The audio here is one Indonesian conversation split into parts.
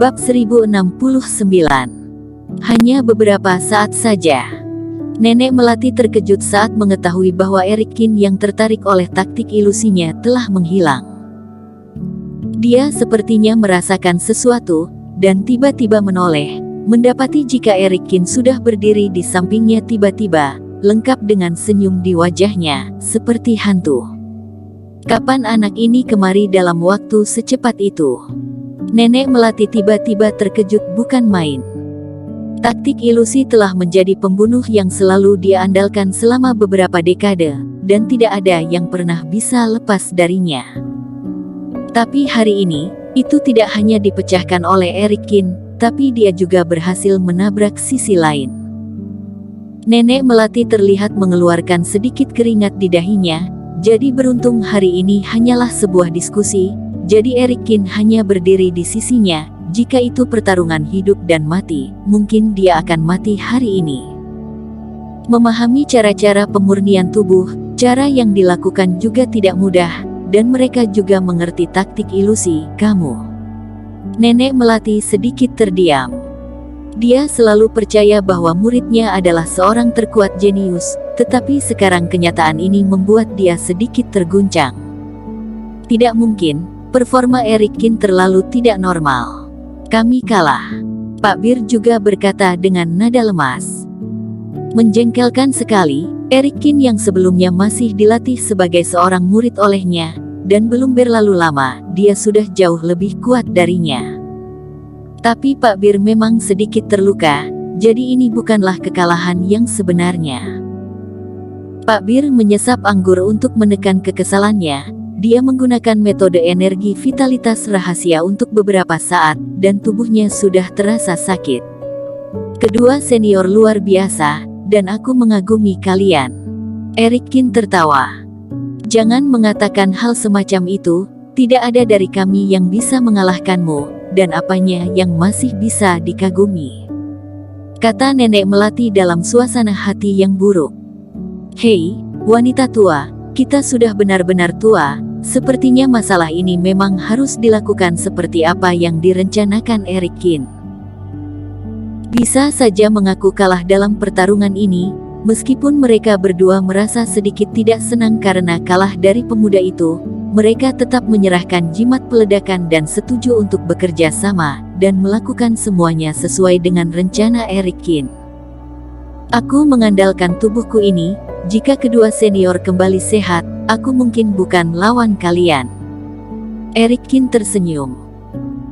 Bab 1069. Hanya beberapa saat saja. Nenek Melati terkejut saat mengetahui bahwa Erikin yang tertarik oleh taktik ilusinya telah menghilang. Dia sepertinya merasakan sesuatu, dan tiba-tiba menoleh, mendapati jika Erikin sudah berdiri di sampingnya tiba-tiba, lengkap dengan senyum di wajahnya, seperti hantu. Kapan anak ini kemari dalam waktu secepat itu? Nenek Melati tiba-tiba terkejut bukan main. Taktik ilusi telah menjadi pembunuh yang selalu dia andalkan selama beberapa dekade, dan tidak ada yang pernah bisa lepas darinya. Tapi hari ini, itu tidak hanya dipecahkan oleh Erikin, tapi dia juga berhasil menabrak sisi lain. Nenek Melati terlihat mengeluarkan sedikit keringat di dahinya, jadi beruntung hari ini hanyalah sebuah diskusi, jadi Erikin hanya berdiri di sisinya. Jika itu pertarungan hidup dan mati, mungkin dia akan mati hari ini. Memahami cara-cara pemurnian tubuh, cara yang dilakukan juga tidak mudah, dan mereka juga mengerti taktik ilusi, kamu. Nenek Melati sedikit terdiam. Dia selalu percaya bahwa muridnya adalah seorang terkuat jenius, tetapi sekarang kenyataan ini membuat dia sedikit terguncang. Tidak mungkin, performa Erikin terlalu tidak normal. Kami kalah. Pak Bir juga berkata dengan nada lemas. Menjengkelkan sekali, Erikin yang sebelumnya masih dilatih sebagai seorang murid olehnya, dan belum berlalu lama, dia sudah jauh lebih kuat darinya. Tapi Pak Bir memang sedikit terluka, jadi ini bukanlah kekalahan yang sebenarnya. Pak Bir menyesap anggur untuk menekan kekesalannya. Dia menggunakan metode energi vitalitas rahasia untuk beberapa saat, dan tubuhnya sudah terasa sakit. Kedua senior luar biasa, dan aku mengagumi kalian. Erikin tertawa. Jangan mengatakan hal semacam itu, tidak ada dari kami yang bisa mengalahkanmu, dan apanya yang masih bisa dikagumi. Kata Nenek Melati dalam suasana hati yang buruk. Hei, wanita tua, kita sudah benar-benar tua. Sepertinya masalah ini memang harus dilakukan seperti apa yang direncanakan Erikin. Bisa saja mengaku kalah dalam pertarungan ini, meskipun mereka berdua merasa sedikit tidak senang karena kalah dari pemuda itu, mereka tetap menyerahkan jimat peledakan dan setuju untuk bekerja sama, dan melakukan semuanya sesuai dengan rencana Erikin. Aku mengandalkan tubuhku ini, jika kedua senior kembali sehat, aku mungkin bukan lawan kalian. Erikin tersenyum.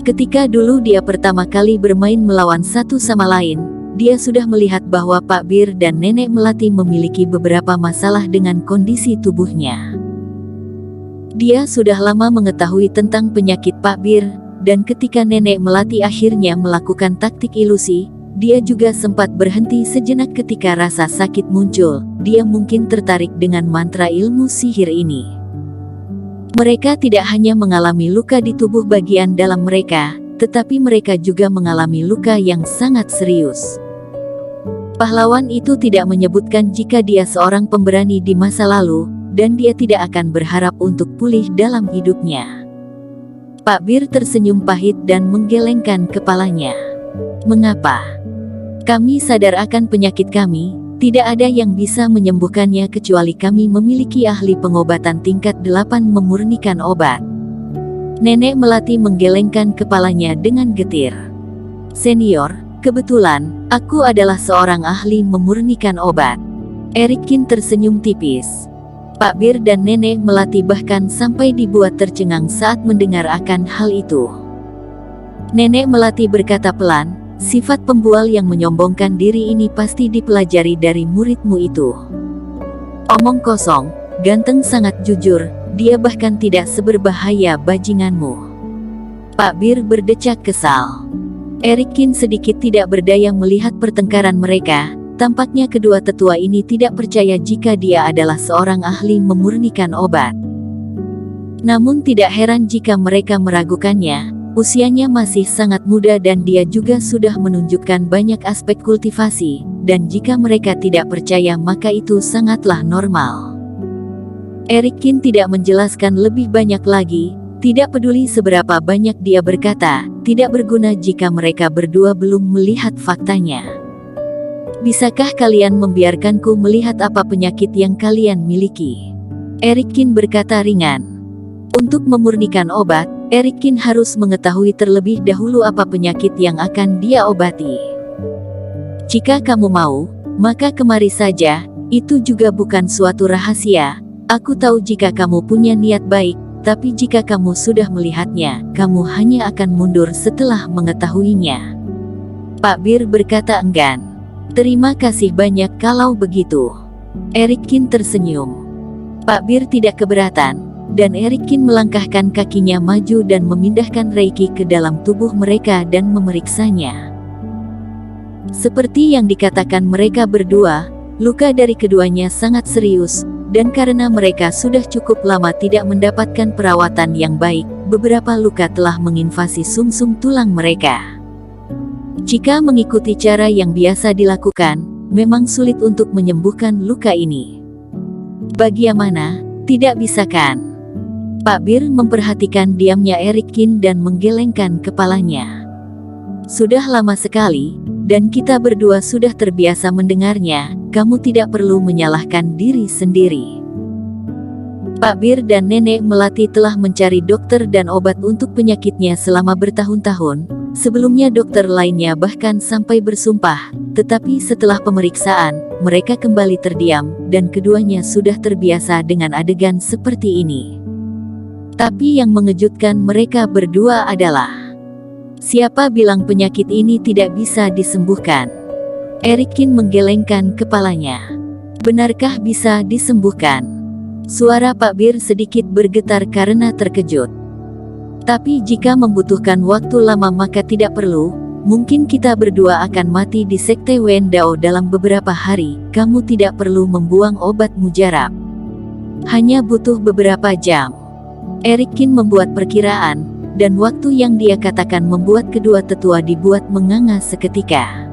Ketika dulu dia pertama kali bermain melawan satu sama lain, dia sudah melihat bahwa Pak Bir dan Nenek Melati memiliki beberapa masalah dengan kondisi tubuhnya. Dia sudah lama mengetahui tentang penyakit Pak Bir, dan ketika Nenek Melati akhirnya melakukan taktik ilusi, dia juga sempat berhenti sejenak ketika rasa sakit muncul. Dia mungkin tertarik dengan mantra ilmu sihir ini. Mereka tidak hanya mengalami luka di tubuh bagian dalam mereka, tetapi mereka juga mengalami luka yang sangat serius. Pahlawan itu tidak menyebutkan jika dia seorang pemberani di masa lalu, dan dia tidak akan berharap untuk pulih dalam hidupnya. Pak Bir tersenyum pahit dan menggelengkan kepalanya. Mengapa? Kami sadar akan penyakit kami, tidak ada yang bisa menyembuhkannya kecuali kami memiliki ahli pengobatan tingkat 8 memurnikan obat. Nenek Melati menggelengkan kepalanya dengan getir. Senior, kebetulan, aku adalah seorang ahli memurnikan obat. Erikin tersenyum tipis. Pak Bir dan Nenek Melati bahkan sampai dibuat tercengang saat mendengar akan hal itu. Nenek Melati berkata pelan, sifat pembual yang menyombongkan diri ini pasti dipelajari dari muridmu itu. Omong kosong, ganteng sangat jujur, dia bahkan tidak seberbahaya bajinganmu. Pak Bir berdecak kesal. Erikin sedikit tidak berdaya melihat pertengkaran mereka, tampaknya kedua tetua ini tidak percaya jika dia adalah seorang ahli memurnikan obat. Namun tidak heran jika mereka meragukannya. Usianya masih sangat muda dan dia juga sudah menunjukkan banyak aspek kultivasi, dan jika mereka tidak percaya maka itu sangatlah normal. Erikin tidak menjelaskan lebih banyak lagi, Tidak peduli seberapa banyak dia berkata, tidak berguna jika mereka berdua belum melihat faktanya. Bisakah kalian membiarkanku melihat apa penyakit yang kalian miliki? Erikin berkata ringan. Untuk memurnikan obat, Erikin harus mengetahui terlebih dahulu apa penyakit yang akan dia obati. Jika kamu mau, maka kemari saja, itu juga bukan suatu rahasia. Aku tahu jika kamu punya niat baik, tapi jika kamu sudah melihatnya, kamu hanya akan mundur setelah mengetahuinya. Pak Bir berkata enggan. Terima kasih banyak kalau begitu. Erikin tersenyum. Pak Bir tidak keberatan, dan Erikin melangkahkan kakinya maju dan memindahkan Reiki ke dalam tubuh mereka dan memeriksanya. Seperti yang dikatakan mereka berdua, luka dari keduanya sangat serius, dan karena mereka sudah cukup lama tidak mendapatkan perawatan yang baik, beberapa luka telah menginvasi sumsum tulang mereka. Jika mengikuti cara yang biasa dilakukan, memang sulit untuk menyembuhkan luka ini. Bagaimana, tidak bisa kan? Pak Bir memperhatikan diamnya Erikin dan menggelengkan kepalanya. Sudah lama sekali, dan kita berdua sudah terbiasa mendengarnya, kamu tidak perlu menyalahkan diri sendiri. Pak Bir dan Nenek Melati telah mencari dokter dan obat untuk penyakitnya selama bertahun-tahun. Sebelumnya dokter lainnya bahkan sampai bersumpah, tetapi setelah pemeriksaan, mereka kembali terdiam, dan keduanya sudah terbiasa dengan adegan seperti ini. Tapi yang mengejutkan mereka berdua adalah, siapa bilang penyakit ini tidak bisa disembuhkan? Erikin menggelengkan kepalanya. Benarkah bisa disembuhkan? Suara Pak Bir sedikit bergetar karena terkejut. Tapi jika membutuhkan waktu lama maka tidak perlu, mungkin kita berdua akan mati di sekte Wen Dao dalam beberapa hari, kamu tidak perlu membuang obat mujarab. Hanya butuh beberapa jam. Erikin membuat perkiraan, dan waktu yang dia katakan membuat kedua tetua dibuat menganga seketika.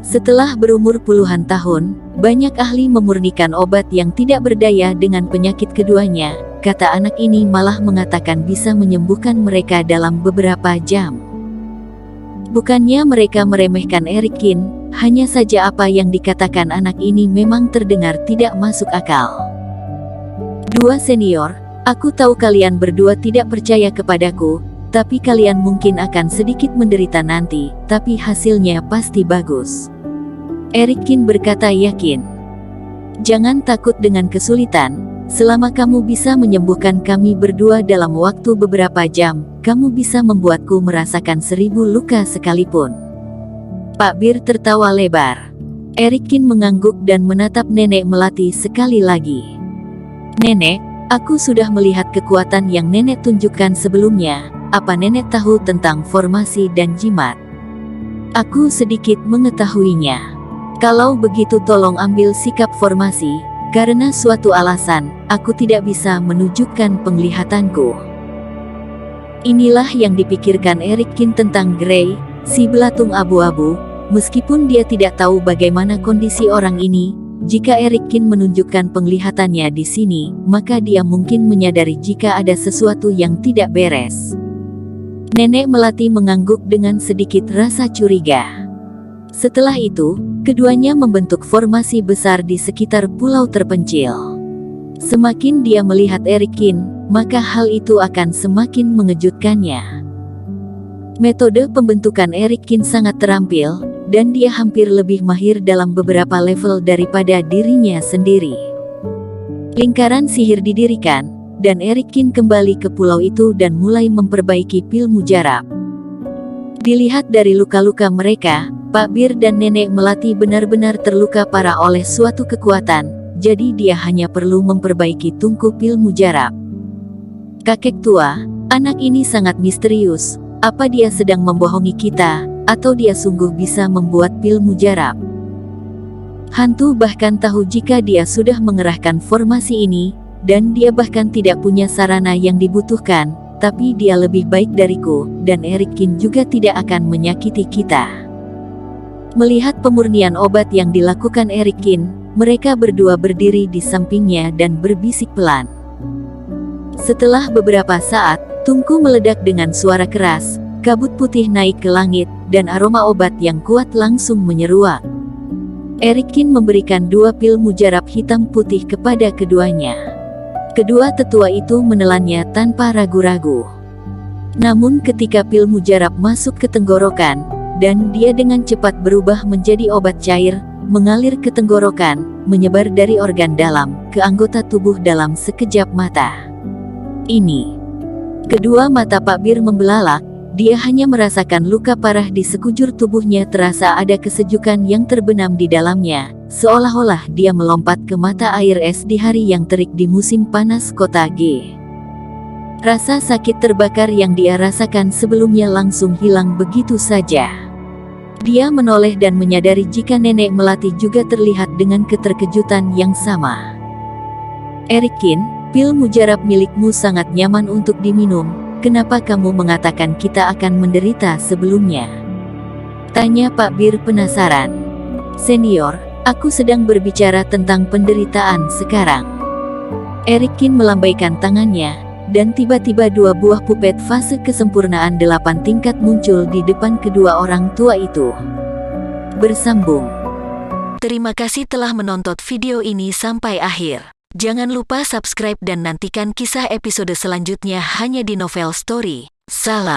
Setelah berumur puluhan tahun, banyak ahli memurnikan obat yang tidak berdaya dengan penyakit keduanya. Kata anak ini malah mengatakan bisa menyembuhkan mereka dalam beberapa jam. Bukannya mereka meremehkan Erikin, hanya saja apa yang dikatakan anak ini memang terdengar tidak masuk akal. Dua senior, aku tahu kalian berdua tidak percaya kepadaku, tapi kalian mungkin akan sedikit menderita nanti, tapi hasilnya pasti bagus. Erikin berkata yakin. Jangan takut dengan kesulitan. Selama kamu bisa menyembuhkan kami berdua dalam waktu beberapa jam, kamu bisa membuatku merasakan 1000 luka sekalipun. Pak Bir tertawa lebar. Erikin mengangguk dan menatap Nenek Melati sekali lagi. Nenek, aku sudah melihat kekuatan yang Nenek tunjukkan sebelumnya. Apa Nenek tahu tentang formasi dan jimat? Aku sedikit mengetahuinya. Kalau begitu tolong ambil sikap formasi. Karena suatu alasan, aku tidak bisa menunjukkan penglihatanku. Inilah yang dipikirkan Erikin tentang Gray, si belatung abu-abu, meskipun dia tidak tahu bagaimana kondisi orang ini. Jika Erikin menunjukkan penglihatannya di sini, maka dia mungkin menyadari jika ada sesuatu yang tidak beres. Nenek Melati mengangguk dengan sedikit rasa curiga. Setelah itu, keduanya membentuk formasi besar di sekitar pulau terpencil. Semakin dia melihat Erikin, maka hal itu akan semakin mengejutkannya. Metode pembentukan Erikin sangat terampil, dan dia hampir lebih mahir dalam beberapa level daripada dirinya sendiri. Lingkaran sihir didirikan, dan Erikin kembali ke pulau itu dan mulai memperbaiki pil mujarab. Dilihat dari luka-luka mereka, Pak Bir dan Nenek Melati benar-benar terluka parah oleh suatu kekuatan, jadi dia hanya perlu memperbaiki tungku pil mujarab. Kakek tua, anak ini sangat misterius, apa dia sedang membohongi kita, atau dia sungguh bisa membuat pil mujarab? Hantu bahkan tahu jika dia sudah mengerahkan formasi ini, dan dia bahkan tidak punya sarana yang dibutuhkan, tapi dia lebih baik dariku, dan Erikin juga tidak akan menyakiti kita. Melihat pemurnian obat yang dilakukan Erikin, mereka berdua berdiri di sampingnya dan berbisik pelan. Setelah beberapa saat, tungku meledak dengan suara keras, kabut putih naik ke langit, dan aroma obat yang kuat langsung menyeruak. Erikin memberikan 2 pil mujarab hitam putih kepada keduanya. Kedua tetua itu menelannya tanpa ragu-ragu. Namun ketika pil mujarab masuk ke tenggorokan, dan dia dengan cepat berubah menjadi obat cair, mengalir ke tenggorokan, menyebar dari organ dalam, ke anggota tubuh dalam sekejap mata. Kedua mata Pak Bir membelalak, dia hanya merasakan luka parah di sekujur tubuhnya, terasa ada kesejukan yang terbenam di dalamnya, seolah-olah dia melompat ke mata air es di hari yang terik di musim panas kota G. Rasa sakit terbakar yang dia rasakan sebelumnya langsung hilang begitu saja. Dia menoleh dan menyadari jika Nenek Melati juga terlihat dengan keterkejutan yang sama. Erikin, pil mujarab milikmu sangat nyaman untuk diminum, kenapa kamu mengatakan kita akan menderita sebelumnya? Tanya Pak Bir penasaran. Senior, aku sedang berbicara tentang penderitaan sekarang. Erikin melambaikan tangannya, dan tiba-tiba 2 buah pupet fase kesempurnaan 8 tingkat muncul di depan kedua orang tua itu. Bersambung. Terima kasih telah menonton video ini sampai akhir. Jangan lupa subscribe dan nantikan kisah episode selanjutnya hanya di Novel Story. Salam.